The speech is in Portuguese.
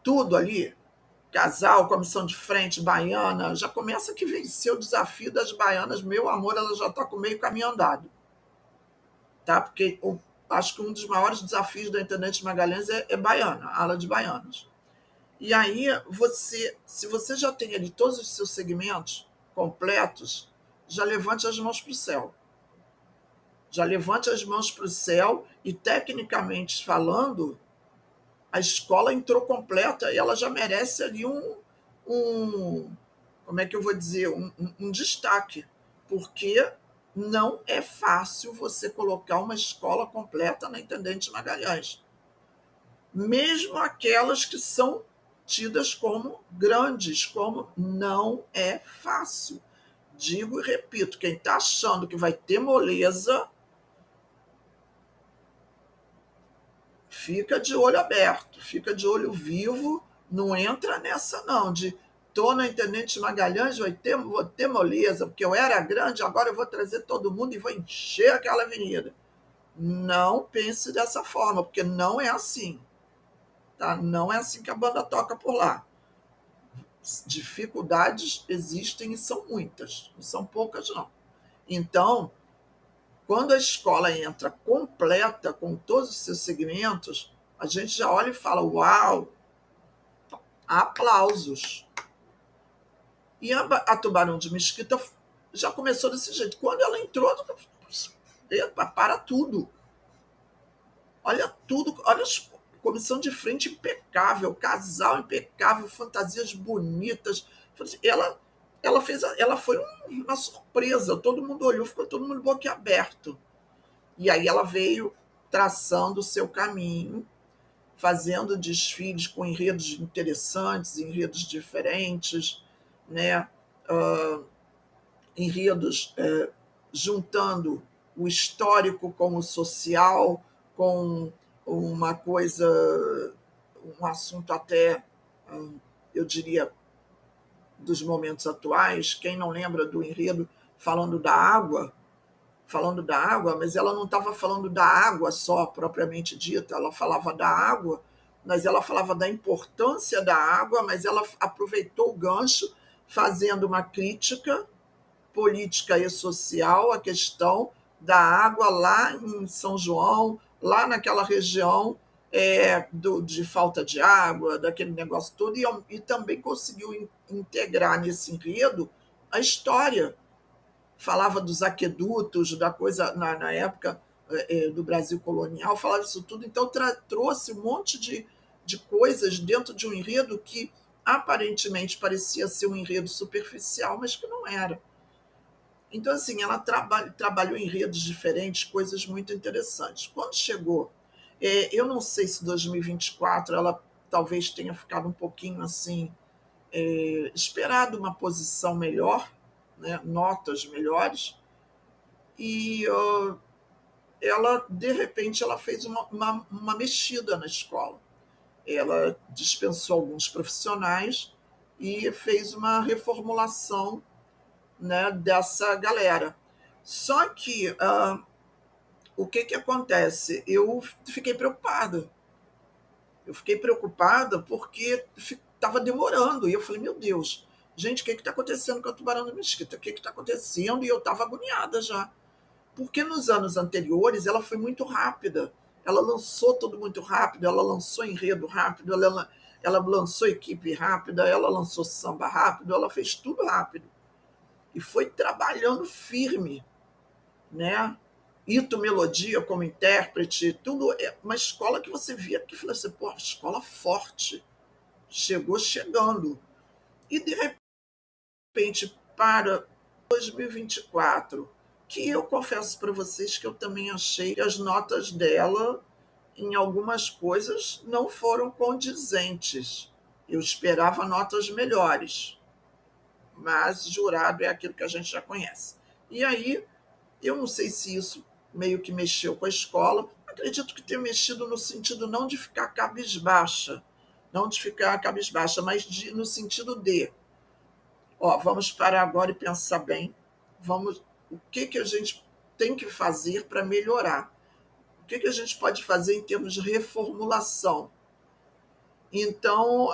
tudo ali, casal, comissão de frente, baiana, já começa que venceu o desafio das baianas, meu amor, ela já está com meio caminho andado, tá? Porque acho que um dos maiores desafios da Intendente Magalhães é baiana, a ala de baianas. E aí, se você já tem ali todos os seus segmentos completos, já levante as mãos para o céu. Já levante as mãos para o céu e, tecnicamente falando, a escola entrou completa e ela já merece ali como é que eu vou dizer, um destaque, porque não é fácil você colocar uma escola completa na Intendente Magalhães. Mesmo aquelas que são tidas como grandes, como não é fácil. Digo e repito, quem está achando que vai ter moleza, fica de olho aberto, fica de olho vivo, não entra nessa não, de tô na Intendente Magalhães, vou ter moleza, porque eu era grande, agora eu vou trazer todo mundo e vou encher aquela avenida. Não pense dessa forma, porque não é assim. Tá? Não é assim que a banda toca por lá. Dificuldades existem e são muitas, não são poucas não. Então, quando a escola entra completa com todos os seus segmentos, a gente já olha e fala, uau, aplausos. E a Tubarão de Mesquita já começou desse jeito. Quando ela entrou, epa, para tudo. Olha tudo, olha a comissão de frente impecável, casal impecável, fantasias bonitas. Ela foi uma surpresa. Todo mundo olhou, ficou todo mundo boquiaberto. E aí ela veio traçando o seu caminho, fazendo desfiles com enredos interessantes, enredos diferentes, né? Enredos juntando o histórico com o social, com uma coisa, um assunto até, eu diria, dos momentos atuais. Quem não lembra do enredo falando da água, mas ela não estava falando da água só, propriamente dita, ela falava da água, mas ela falava da importância da água, mas ela aproveitou o gancho fazendo uma crítica política e social à questão da água lá em São João, lá naquela região de falta de água, daquele negócio todo, e também conseguiu integrar nesse enredo a história. Falava dos aquedutos, da coisa na época do Brasil colonial, falava isso tudo, então trouxe um monte de coisas dentro de um enredo que aparentemente parecia ser um enredo superficial, mas que não era. Então, assim, ela trabalhou em redes diferentes, coisas muito interessantes. Quando chegou, eu não sei se 2024 ela talvez tenha ficado um pouquinho assim, esperado uma posição melhor, né, notas melhores, e ela, de repente, ela fez uma mexida na escola. Ela dispensou alguns profissionais e fez uma reformulação, né, dessa galera. Só que o que acontece? Eu fiquei preocupada. Eu fiquei preocupada porque estava demorando. E eu falei, meu Deus, gente, o que está acontecendo com a Tubarão da Mesquita? O que está acontecendo? E eu estava agoniada já. Porque nos anos anteriores ela foi muito rápida. Ela lançou tudo muito rápido, ela lançou enredo rápido, ela lançou equipe rápida, ela lançou samba rápido, ela fez tudo rápido. E foi trabalhando firme, né? Ito Melodia como intérprete, tudo é uma escola que você via que falou assim, pô, escola forte, chegando. E de repente, para 2024, que eu confesso para vocês que eu também achei que as notas dela, em algumas coisas, não foram condizentes. Eu esperava notas melhores, mas jurado é aquilo que a gente já conhece. E aí, eu não sei se isso meio que mexeu com a escola. Acredito que tenha mexido no sentido não de ficar cabisbaixa, mas no sentido de, vamos parar agora e pensar bem, o que a gente tem que fazer para melhorar? O que a gente pode fazer em termos de reformulação? Então,